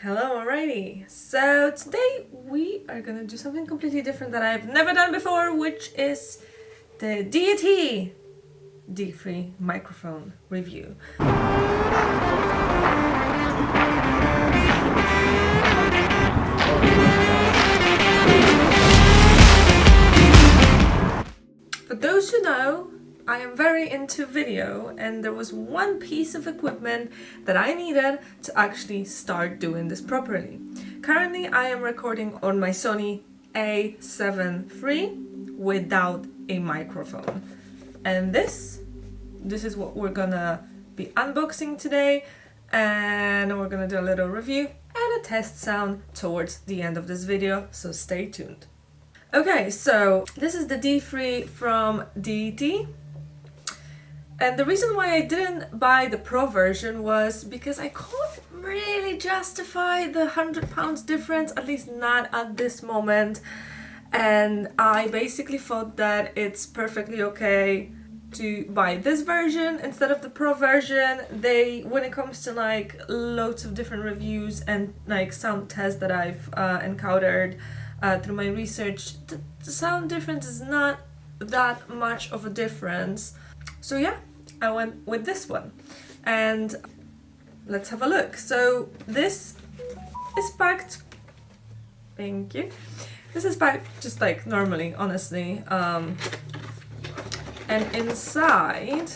Hello, alrighty. So today we are gonna do something completely different that I've never done before, which is the Deity D3 microphone review. For those who know, I am very into video, and there was one piece of equipment that I needed to actually start doing this properly. Currently, I am recording on my Sony A7II without a microphone. And this is what we're gonna be unboxing today, and we're gonna do a little review and a test sound towards the end of this video, so stay tuned. Okay, so this is the D3 from Deity. And the reason why I didn't buy the Pro version was because I couldn't really justify the £100 difference, at least not at this moment. And I basically thought that it's perfectly okay to buy this version instead of the Pro version. When it comes to like loads of different reviews and like sound tests that I've encountered through my research, the sound difference is not that much of a difference. So yeah, I went with this one, and let's have a look. So this is packed, thank you. This is packed just like normally, honestly. And inside,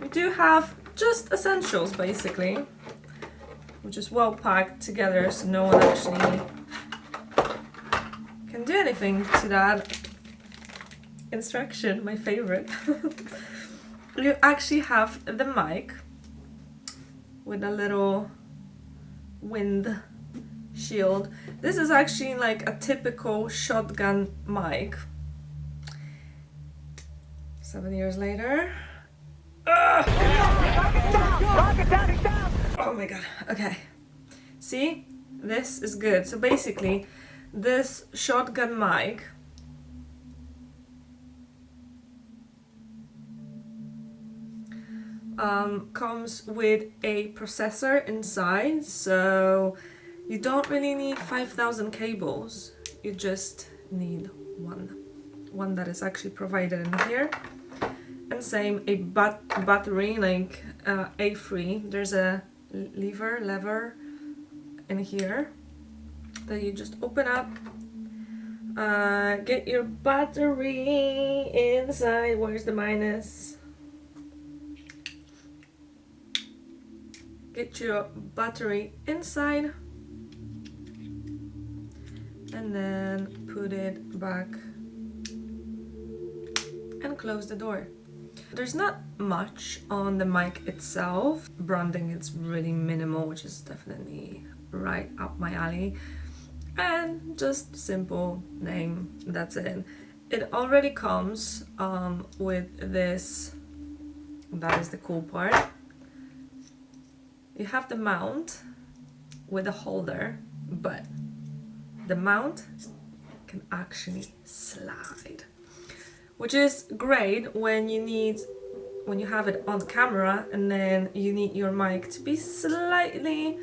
we do have just essentials basically, which is well packed together so no one actually can do anything to that. Instruction, my favorite. You actually have the mic with a little wind shield. This is actually like a typical shotgun mic. 7 years later. Oh my god, okay. See? This is good. So basically, this shotgun mic comes with a processor inside, so you don't really need 5,000 cables. You just need one that is actually provided in here. And same, a battery, like A3. There's a lever in here that you just open up, get your battery inside. Where's the minus? Get your battery inside and then put it back and close the door. There's not much on the mic itself. Branding is really minimal, which is definitely right up my alley. And just simple name, that's it. It already comes with this, that is the cool part. You have the mount with a holder, but the mount can actually slide, which is great when you have it on camera and then you need your mic to be slightly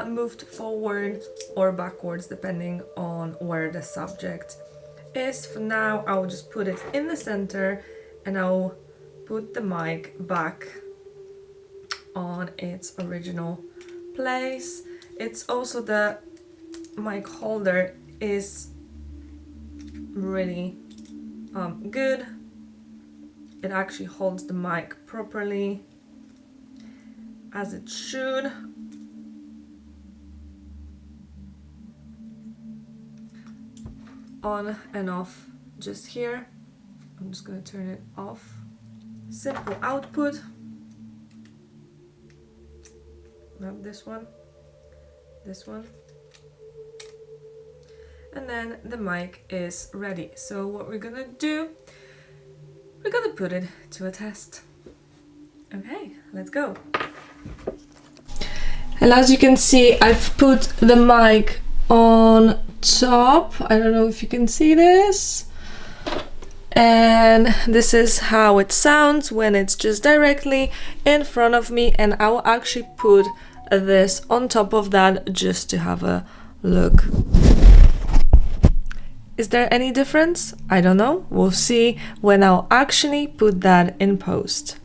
moved forward or backwards depending on where the subject is. For now, I will just put it in the center and I'll put the mic back on its original place. It's also, the mic holder is really good. It actually holds the mic properly, as it should. On and off just here. I'm just going to turn it off. Simple output. Not this one, this one. And then the mic is ready. So what we're gonna do, we're gonna put it to a test. Okay, let's go. And as you can see, I've put the mic on top. I don't know if you can see this. And this is how it sounds when it's just directly in front of me, and I will actually put this on top of that just to have a look. Is there any difference? I don't know. We'll see when I'll actually put that in post.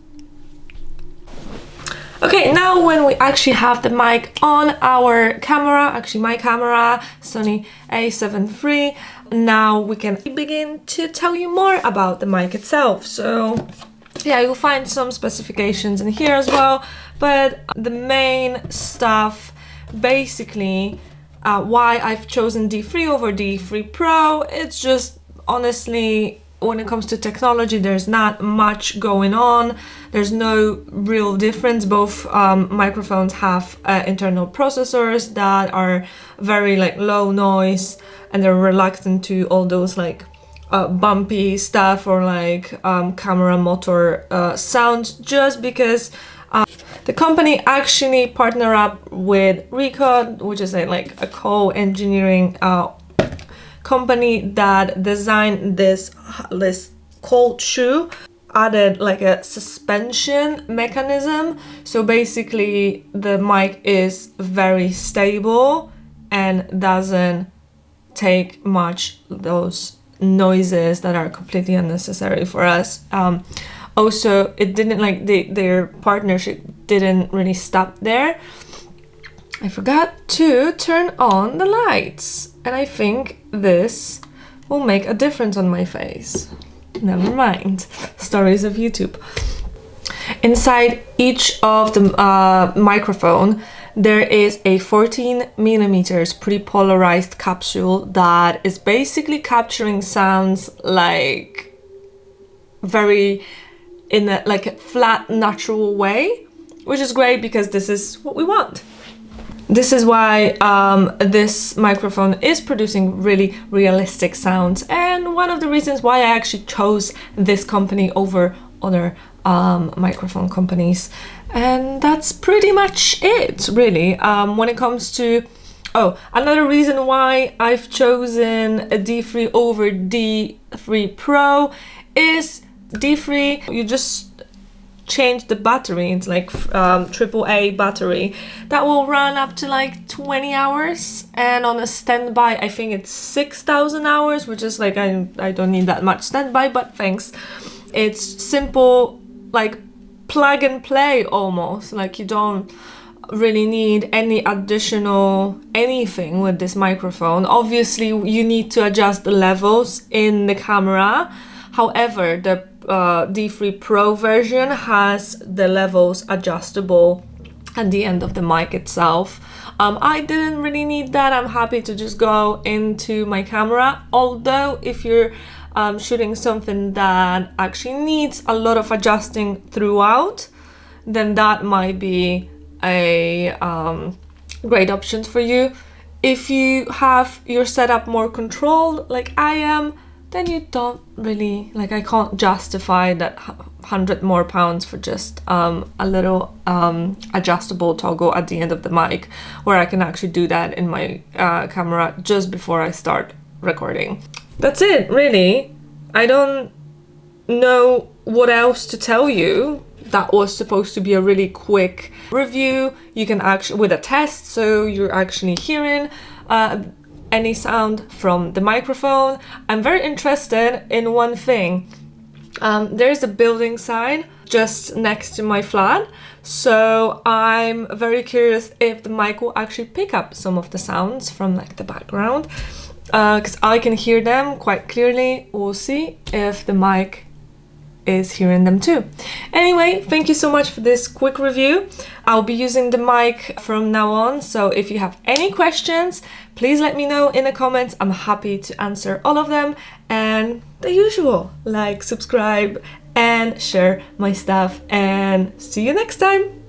Okay, now when we actually have the mic on our camera, actually my camera, Sony A7III, now we can begin to tell you more about the mic itself. So yeah, you'll find some specifications in here as well, but the main stuff, basically, why I've chosen D3 over D3 Pro, it's just honestly, when it comes to technology, there's not much going on. There's no real difference. Both microphones have internal processors that are very like low noise, and they're reluctant to all those like bumpy stuff or like camera motor sounds, just because the company actually partnered up with Recode, which is like a co-engineering company that designed this cold shoe, added like a suspension mechanism. So basically the mic is very stable and doesn't take much those noises that are completely unnecessary for us. Also, it didn't like their partnership didn't really stop there. I forgot to turn on the lights, and I think this will make a difference on my face. Never mind. Stories of YouTube. Inside each of the microphone, there is a 14mm pre-polarized capsule that is basically capturing sounds like very in a like a flat, natural way, which is great because this is what we want. This is why this microphone is producing really realistic sounds, and one of the reasons why I actually chose this company over other microphone companies. And that's pretty much it, really. When it comes to, another reason why I've chosen a D3 over D3 Pro is D3, you just change the battery. It's like AAA battery that will run up to like 20 hours, and on a standby I think it's 6,000 hours, which is like I don't need that much standby, but thanks. It's simple, like plug and play almost, like you don't really need any additional anything with this microphone. Obviously you need to adjust the levels in the camera. However, the D3 Pro version has the levels adjustable at the end of the mic itself. I didn't really need that. I'm happy to just go into my camera, although if you're shooting something that actually needs a lot of adjusting throughout, then that might be a great option for you. If you have your setup more controlled like I am, then you don't really, like, I can't justify that 100 more pounds for just a little adjustable toggle at the end of the mic, where I can actually do that in my camera just before I start recording. That's it, really. I don't know what else to tell you. That was supposed to be a really quick review. You can actually, with a test, so you're actually hearing any sound from the microphone. I'm very interested in one thing. There's a building sign just next to my flat, so I'm very curious if the mic will actually pick up some of the sounds from like the background, because I can hear them quite clearly. We'll see if the mic is hearing them too. Anyway, thank you so much for this quick review. I'll be using the mic from now on, so if you have any questions, please let me know in the comments. I'm happy to answer all of them, and the usual, like, subscribe and share my stuff, and see you next time.